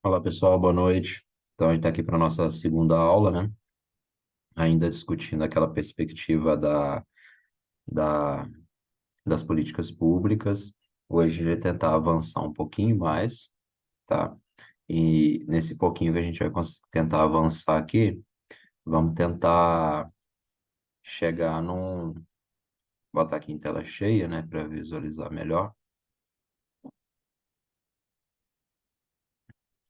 Olá, pessoal, boa noite. Então, a gente está aqui para a nossa segunda aula, né? Ainda discutindo aquela perspectiva da, das políticas públicas. Hoje, a gente vai tentar avançar um pouquinho mais, tá? E nesse pouquinho que a gente vai tentar avançar aqui, vamos tentar chegar num. Botar aqui em tela cheia, né, para visualizar melhor.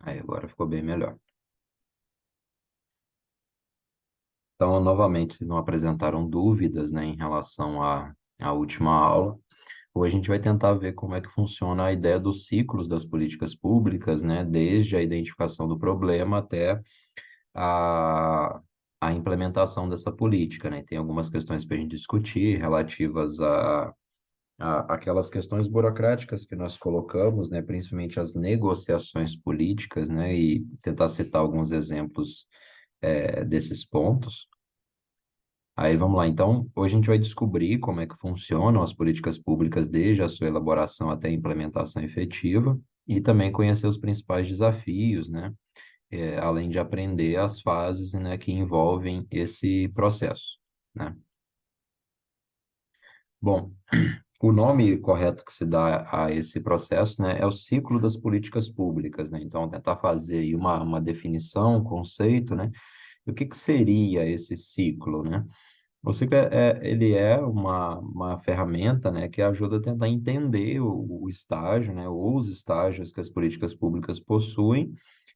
Aí, agora ficou bem melhor. Então, novamente, vocês não apresentaram dúvidas, né, em relação à última aula. Hoje a gente vai tentar ver como é que funciona a ideia dos ciclos das políticas públicas, né? Desde a identificação do problema até a, a implementação dessa política, né? Tem algumas questões para a gente discutir relativas a aquelas questões burocráticas que nós colocamos, né? Principalmente as negociações políticas, né? E tentar citar alguns exemplos desses pontos. Aí vamos lá, então, hoje a gente vai descobrir como é que funcionam as políticas públicas desde a sua elaboração até a implementação efetiva e também conhecer os principais desafios, né? Além de aprender as fases, né, que envolvem esse processo, né? Bom, o nome correto que se dá a esse processo, né, é o ciclo das políticas públicas, né? Então, tentar fazer aí uma definição, um conceito, né? E o que que seria esse ciclo, né? Ele é uma ferramenta, né, que ajuda a tentar entender o estágio, né, ou os estágios que as políticas públicas possuem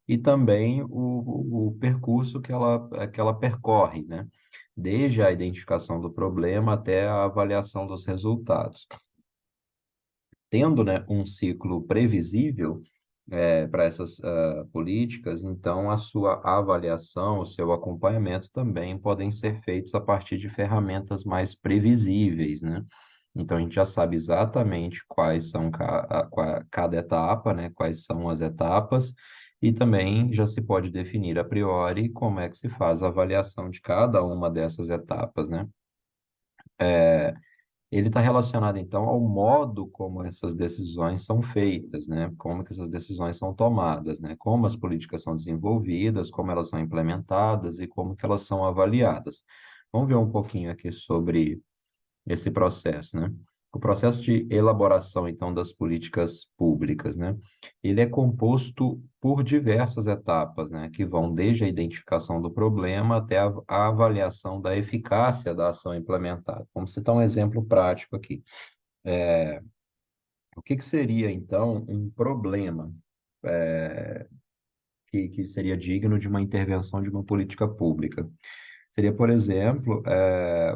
e também o percurso que ela percorre, né, desde a identificação do problema até a avaliação dos resultados. Tendo, né, um ciclo previsível, para essas políticas, então a sua avaliação, o seu acompanhamento também podem ser feitos a partir de ferramentas mais previsíveis, né? Então a gente já sabe exatamente quais são cada etapa, né? Quais são as etapas, e também já se pode definir a priori como é que se faz a avaliação de cada uma dessas etapas, né? Ele está relacionado, então, ao modo como essas decisões são feitas, né? Como que essas decisões são tomadas, né? Como as políticas são desenvolvidas, como elas são implementadas e como que elas são avaliadas. Vamos ver um pouquinho aqui sobre esse processo, né? O processo de elaboração, então, das políticas públicas, né? Ele é composto por diversas etapas, né? Que vão desde a identificação do problema até a avaliação da eficácia da ação implementada. Vamos citar um exemplo prático aqui. O que que seria, então, um problema que seria digno de uma intervenção de uma política pública? Seria, por exemplo,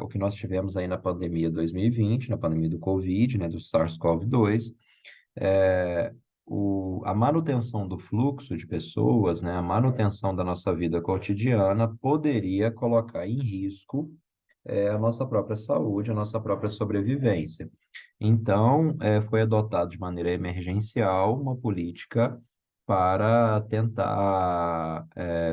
o que nós tivemos aí na pandemia 2020, na pandemia do Covid, né, do SARS-CoV-2, é, a manutenção do fluxo de pessoas, né, a manutenção da nossa vida cotidiana poderia colocar em risco a nossa própria saúde, a nossa própria sobrevivência. Então, foi adotado de maneira emergencial uma política para tentar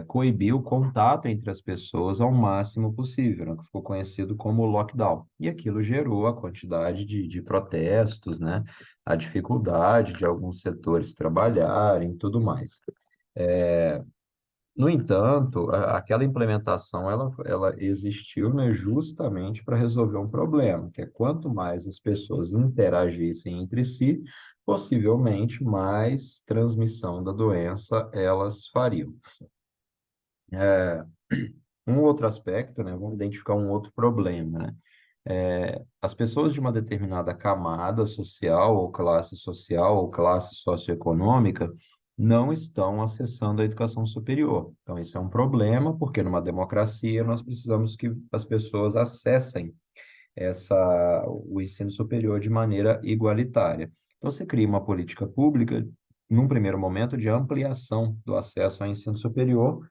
coibir o contato entre as pessoas ao máximo possível, né, que ficou conhecido como lockdown. E aquilo gerou a quantidade de protestos, né, a dificuldade de alguns setores trabalharem e tudo mais. No entanto, aquela implementação ela existiu, né, justamente para resolver um problema, que é quanto mais as pessoas interagissem entre si, possivelmente mais transmissão da doença elas fariam. Um outro aspecto, né, vamos identificar um outro problema, né? As pessoas de uma determinada camada social ou classe socioeconômica não estão acessando a educação superior. Então, isso é um problema, porque numa democracia nós precisamos que as pessoas acessem o ensino superior de maneira igualitária. Então, você cria uma política pública, num primeiro momento, de ampliação do acesso ao ensino superior,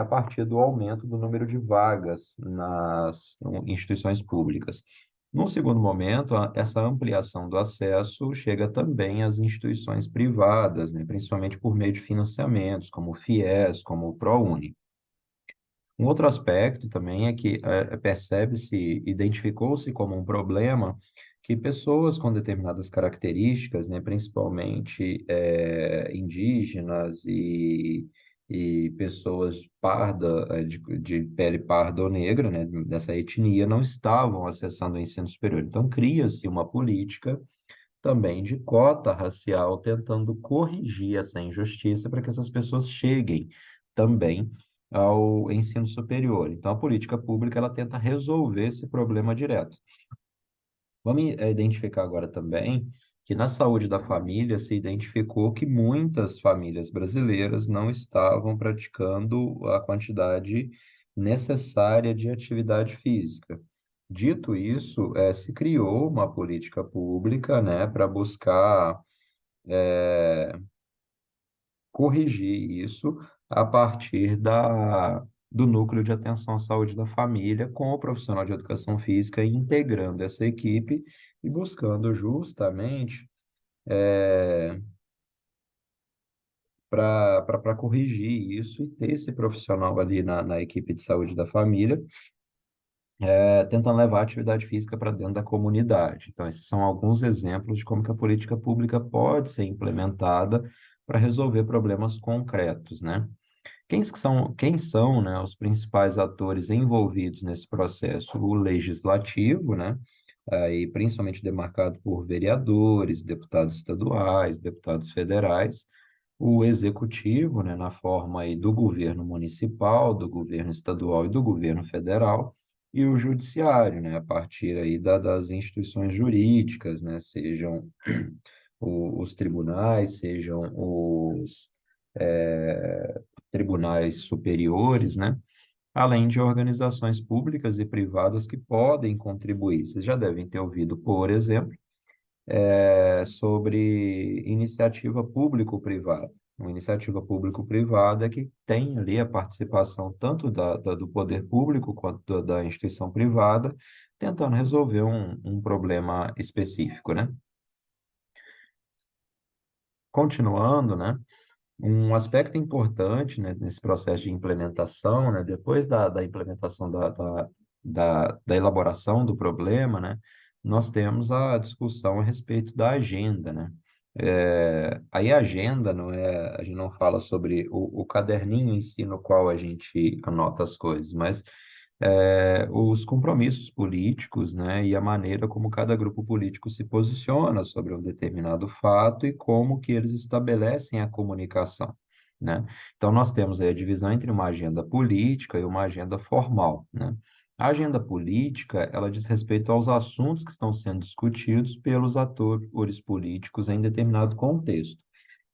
a partir do aumento do número de vagas nas instituições públicas. Num segundo momento, essa ampliação do acesso chega também às instituições privadas, né, principalmente por meio de financiamentos, como o FIES, como o ProUni. Um outro aspecto também é que percebe-se, identificou-se como um problema que pessoas com determinadas características, né, principalmente indígenas e pessoas parda, de pele parda ou negra, né, dessa etnia, não estavam acessando o ensino superior. Então, cria-se uma política também de cota racial, tentando corrigir essa injustiça para que essas pessoas cheguem também ao ensino superior. Então, a política pública ela tenta resolver esse problema direto. Vamos identificar agora também que na saúde da família se identificou que muitas famílias brasileiras não estavam praticando a quantidade necessária de atividade física. Dito isso, se criou uma política pública, né, para buscar corrigir isso a partir do núcleo de atenção à saúde da família, com o profissional de educação física integrando essa equipe e buscando justamente para corrigir isso e ter esse profissional ali na equipe de saúde da família, tentando levar a atividade física para dentro da comunidade. Então, esses são alguns exemplos de como que a política pública pode ser implementada para resolver problemas concretos, né? Quem são, né, os principais atores envolvidos nesse processo? O legislativo, né, aí principalmente demarcado por vereadores, deputados estaduais, deputados federais, o executivo, né, na forma aí do governo municipal, do governo estadual e do governo federal, e o judiciário, né, a partir aí das instituições jurídicas, né, sejam os tribunais, sejam os tribunais superiores, né? Além de organizações públicas e privadas que podem contribuir. Vocês já devem ter ouvido, por exemplo, sobre iniciativa público-privada. Uma iniciativa público-privada que tem ali a participação tanto do poder público quanto da instituição privada, tentando resolver um problema específico, né? Continuando, né? Um aspecto importante, né, nesse processo de implementação, né, depois da implementação da elaboração do problema, né, nós temos a discussão a respeito da agenda, né? Aí a agenda não é, a gente não fala sobre o caderninho em si no qual a gente anota as coisas, mas os compromissos políticos, né, e a maneira como cada grupo político se posiciona sobre um determinado fato e como que eles estabelecem a comunicação, né? Então, nós temos aí a divisão entre uma agenda política e uma agenda formal, né? A agenda política, ela diz respeito aos assuntos que estão sendo discutidos pelos atores políticos em determinado contexto.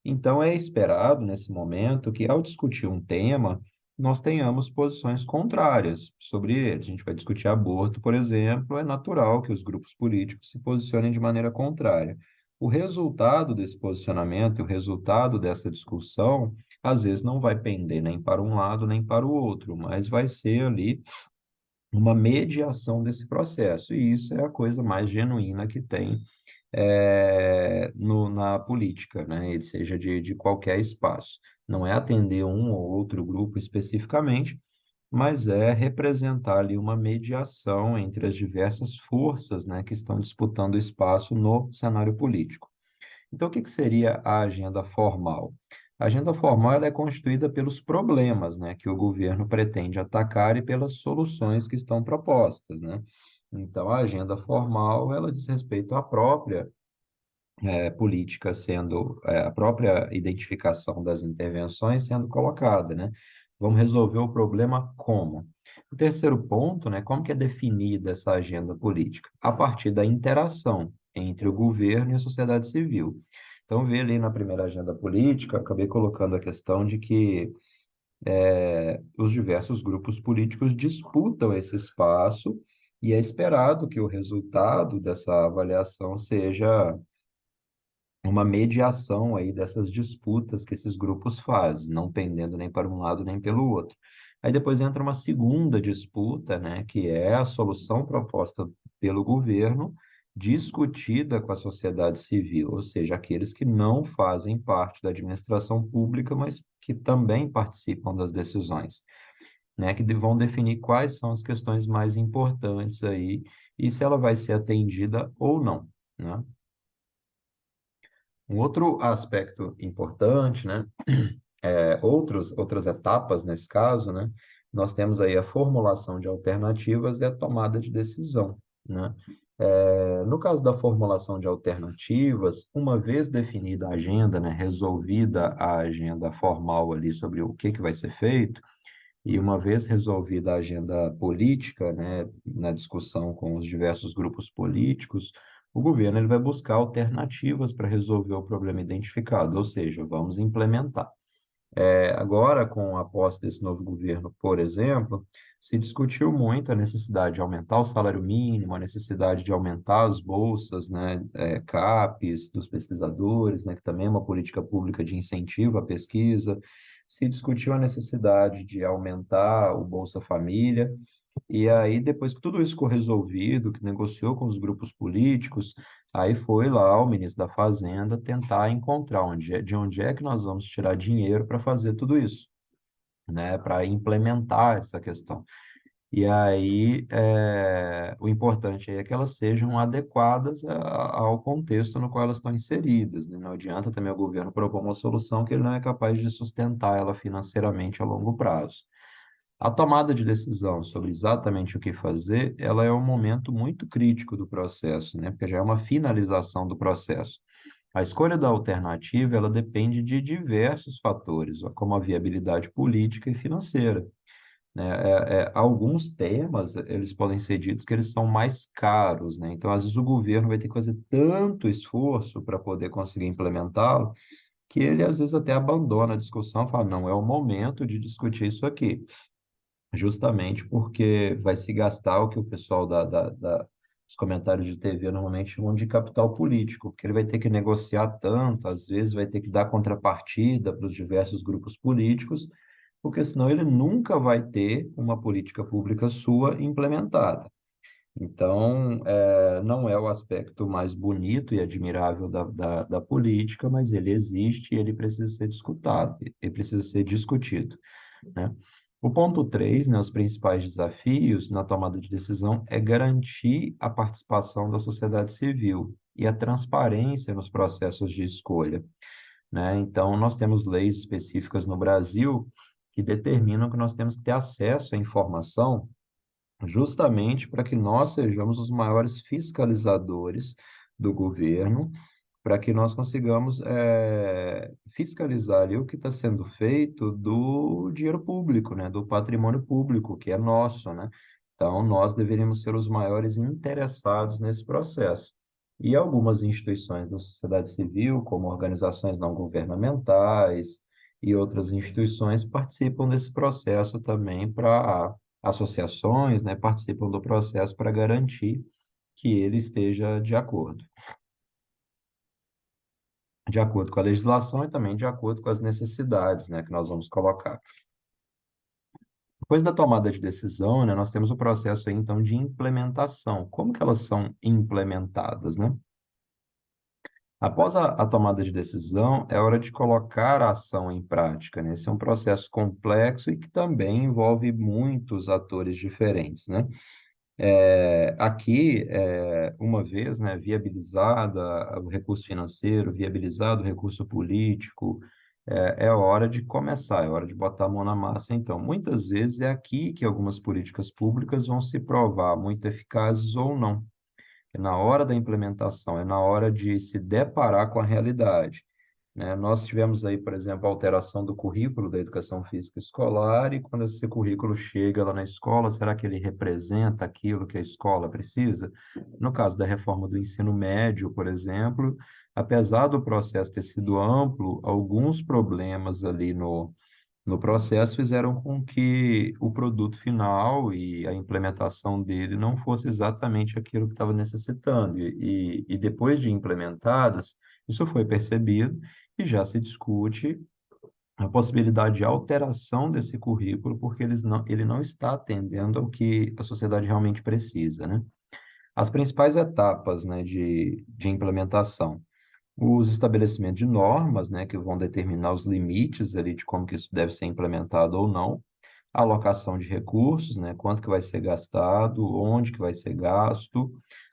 Então, é esperado, nesse momento, que ao discutir um tema, nós tenhamos posições contrárias sobre ele. A gente vai discutir aborto, por exemplo, é natural que os grupos políticos se posicionem de maneira contrária. O resultado desse posicionamento, o resultado dessa discussão, às vezes não vai pender nem para um lado nem para o outro, mas vai ser ali uma mediação desse processo. E isso é a coisa mais genuína que tem na política, né? Seja de qualquer espaço. Não é atender um ou outro grupo especificamente, mas é representar ali uma mediação entre as diversas forças, né, que estão disputando espaço no cenário político. Então, o que que seria a agenda formal? A agenda formal ela é constituída pelos problemas, né, que o governo pretende atacar e pelas soluções que estão propostas, né? Então, a agenda formal ela diz respeito à própria política sendo, a própria identificação das intervenções sendo colocada, né? Vamos resolver o problema como? O terceiro ponto, né, como que é definida essa agenda política? A partir da interação entre o governo e a sociedade civil. Então, vê ali na primeira agenda política, acabei colocando a questão de que os diversos grupos políticos disputam esse espaço e é esperado que o resultado dessa avaliação seja uma mediação aí dessas disputas que esses grupos fazem, não pendendo nem para um lado nem pelo outro. Aí depois entra uma segunda disputa, né, que é a solução proposta pelo governo, discutida com a sociedade civil, ou seja, aqueles que não fazem parte da administração pública, mas que também participam das decisões. né, que vão definir quais são as questões mais importantes aí e se ela vai ser atendida ou não, né? Um outro aspecto importante, né, outras etapas nesse caso, né, nós temos aí a formulação de alternativas e a tomada de decisão, né? No caso da formulação de alternativas, uma vez definida a agenda, né, resolvida a agenda formal ali sobre o que vai ser feito, e uma vez resolvida a agenda política, né, na discussão com os diversos grupos políticos, o governo ele vai buscar alternativas para resolver o problema identificado, ou seja, vamos implementar. Agora, com a posse desse novo governo, por exemplo, se discutiu muito a necessidade de aumentar o salário mínimo, a necessidade de aumentar as bolsas, né, CAPES dos pesquisadores, né, que também é uma política pública de incentivo à pesquisa. Se discutiu a necessidade de aumentar o Bolsa Família, e aí, depois que tudo isso ficou resolvido, que negociou com os grupos políticos, aí foi lá o ministro da Fazenda tentar encontrar de onde é que nós vamos tirar dinheiro para fazer tudo isso, né? Para implementar essa questão. E aí, o importante aí é que elas sejam adequadas ao contexto no qual elas estão inseridas, né? Não adianta também o governo propor uma solução que ele não é capaz de sustentar ela financeiramente a longo prazo. A tomada de decisão sobre exatamente o que fazer, ela é um momento muito crítico do processo, né? Porque já é uma finalização do processo. A escolha da alternativa, ela depende de diversos fatores, ó, como a viabilidade política e financeira, né? Alguns temas, eles podem ser ditos que eles são mais caros, né? Então, às vezes, o governo vai ter que fazer tanto esforço para poder conseguir implementá-lo, que ele, às vezes, até abandona a discussão, fala, não, é o momento de discutir isso aqui, justamente porque vai se gastar o que o pessoal dos comentários de TV normalmente chamam de capital político, porque ele vai ter que negociar tanto, às vezes vai ter que dar contrapartida para os diversos grupos políticos, porque senão ele nunca vai ter uma política pública sua implementada. Então, não é o aspecto mais bonito e admirável da política, mas ele existe e ele precisa ser discutido, ele precisa ser discutido, né? O ponto 3, né, os principais desafios na tomada de decisão é garantir a participação da sociedade civil e a transparência nos processos de escolha, né? Então, nós temos leis específicas no Brasil que determinam que nós temos que ter acesso à informação justamente para que nós sejamos os maiores fiscalizadores do governo, para que nós consigamos fiscalizar ali o que está sendo feito do dinheiro público, né, do patrimônio público, que é nosso, né? Então, nós deveríamos ser os maiores interessados nesse processo. E algumas instituições da sociedade civil, como organizações não governamentais e outras instituições, participam desse processo também para associações, né, participam do processo para garantir que ele esteja de acordo com a legislação e também de acordo com as necessidades, né, que nós vamos colocar. Depois da tomada de decisão, né, nós temos o processo aí, então de implementação. Como que elas são implementadas, né? Após a tomada de decisão, é hora de colocar a ação em prática, né? Esse é um processo complexo e que também envolve muitos atores diferentes, né? Aqui, uma vez, né, viabilizada o recurso financeiro, viabilizado o recurso político, é hora de começar, é hora de botar a mão na massa. Então, muitas vezes é aqui que algumas políticas públicas vão se provar muito eficazes ou não. É na hora da implementação, é na hora de se deparar com a realidade, né? Nós tivemos aí, por exemplo, a alteração do currículo da educação física escolar, e quando esse currículo chega lá na escola, será que ele representa aquilo que a escola precisa? No caso da reforma do ensino médio, por exemplo, apesar do processo ter sido amplo, alguns problemas ali no processo fizeram com que o produto final e a implementação dele não fosse exatamente aquilo que estava necessitando. E depois de implementadas, isso foi percebido e já se discute a possibilidade de alteração desse currículo, porque ele não está atendendo ao que a sociedade realmente precisa, né? As principais etapas, né, de implementação: os estabelecimentos de normas, né, que vão determinar os limites ali de como que isso deve ser implementado ou não, a alocação de recursos, né? Quanto que vai ser gastado, onde que vai ser gasto,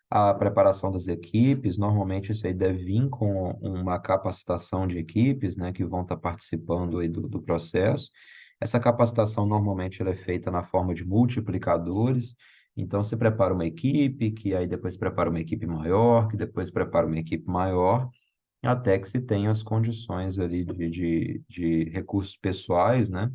a preparação das equipes. Normalmente isso aí deve vir com uma capacitação de equipes, né? Que vão estar participando aí do processo. Essa capacitação normalmente ela é feita na forma de multiplicadores. Então, você prepara uma equipe, que aí depois prepara uma equipe maior, que depois prepara uma equipe maior, até que se tenha as condições ali de recursos pessoais, né,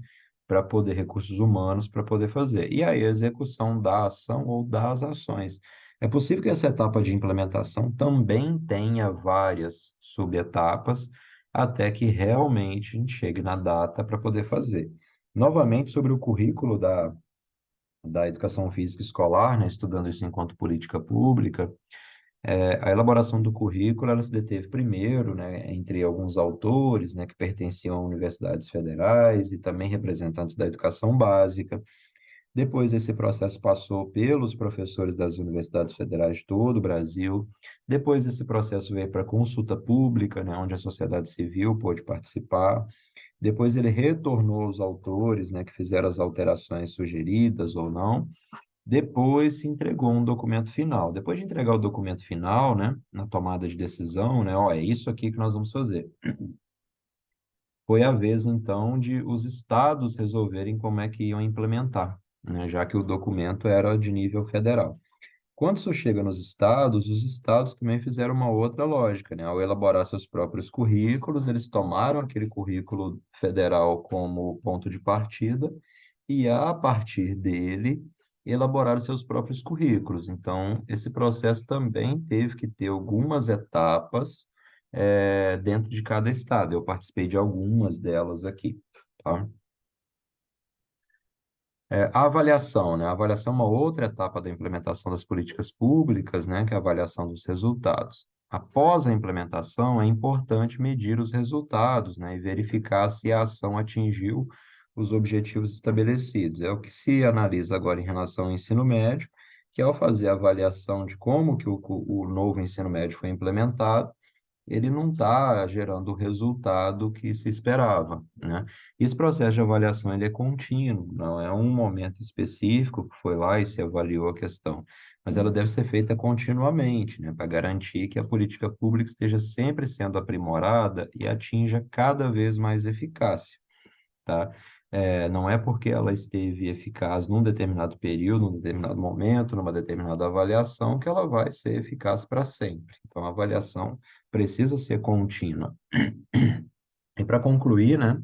para poder, recursos humanos para poder fazer. E aí a execução da ação ou das ações. É possível que essa etapa de implementação também tenha várias subetapas, até que realmente a gente chegue na data para poder fazer. Novamente, sobre o currículo da educação física escolar, né, estudando isso enquanto política pública, a elaboração do currículo ela se deteve primeiro, né, entre alguns autores, né, que pertenciam a universidades federais e também representantes da educação básica. Depois, esse processo passou pelos professores das universidades federais de todo o Brasil. Depois, esse processo veio para consulta pública, né, onde a sociedade civil pôde participar. Depois, ele retornou aos autores, né, que fizeram as alterações sugeridas ou não. Depois se entregou um documento final. Depois de entregar o documento final, né, na tomada de decisão, né, ó, é isso aqui que nós vamos fazer. Foi a vez, então, de os estados resolverem como é que iam implementar, né, já que o documento era de nível federal. Quando isso chega nos estados, os estados também fizeram uma outra lógica, né? Ao elaborar seus próprios currículos, eles tomaram aquele currículo federal como ponto de partida e, a partir dele, elaboraram seus próprios currículos. Então, esse processo também teve que ter algumas etapas, dentro de cada estado. Eu participei de algumas delas aqui, tá? A avaliação, né? A avaliação é uma outra etapa da implementação das políticas públicas, né? Que é a avaliação dos resultados. Após a implementação, é importante medir os resultados, né? E verificar se a ação atingiu os objetivos estabelecidos. É o que se analisa agora em relação ao ensino médio, que ao fazer a avaliação de como que o novo ensino médio foi implementado, ele não está gerando o resultado que se esperava, né? Esse processo de avaliação ele é contínuo, não é um momento específico que foi lá e se avaliou a questão, mas ela deve ser feita continuamente, né, para garantir que a política pública esteja sempre sendo aprimorada e atinja cada vez mais eficácia, tá? Não é porque ela esteve eficaz num determinado período, num determinado momento, numa determinada avaliação, que ela vai ser eficaz para sempre. Então, a avaliação precisa ser contínua. E para concluir, né,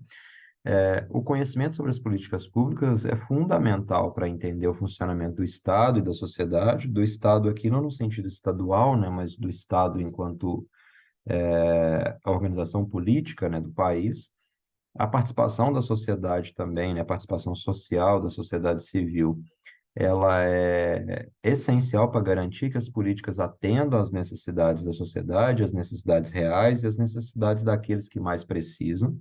o conhecimento sobre as políticas públicas é fundamental para entender o funcionamento do Estado e da sociedade, do Estado aqui não no sentido estadual, né, mas do Estado enquanto a organização política, né, do país, a participação da sociedade também, né, a participação social da sociedade civil, ela é essencial para garantir que as políticas atendam às necessidades da sociedade, às necessidades reais e às necessidades daqueles que mais precisam.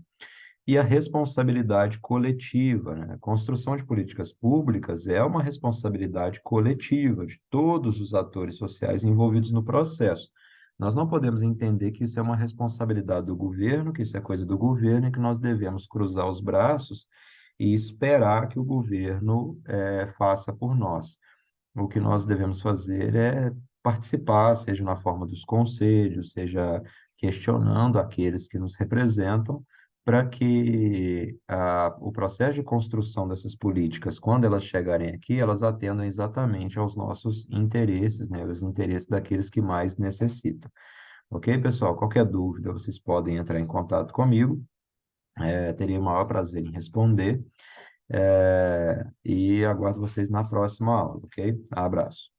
E a responsabilidade coletiva, né? A construção de políticas públicas é uma responsabilidade coletiva de todos os atores sociais envolvidos no processo. Nós não podemos entender que isso é uma responsabilidade do governo, que isso é coisa do governo e que nós devemos cruzar os braços e esperar que o governo faça por nós. O que nós devemos fazer é participar, seja na forma dos conselhos, seja questionando aqueles que nos representam, para que o processo de construção dessas políticas, quando elas chegarem aqui, elas atendam exatamente aos nossos interesses, né, os interesses daqueles que mais necessitam. Ok, pessoal? Qualquer dúvida, vocês podem entrar em contato comigo. Teria o maior prazer em responder. E aguardo vocês na próxima aula, ok? Abraço.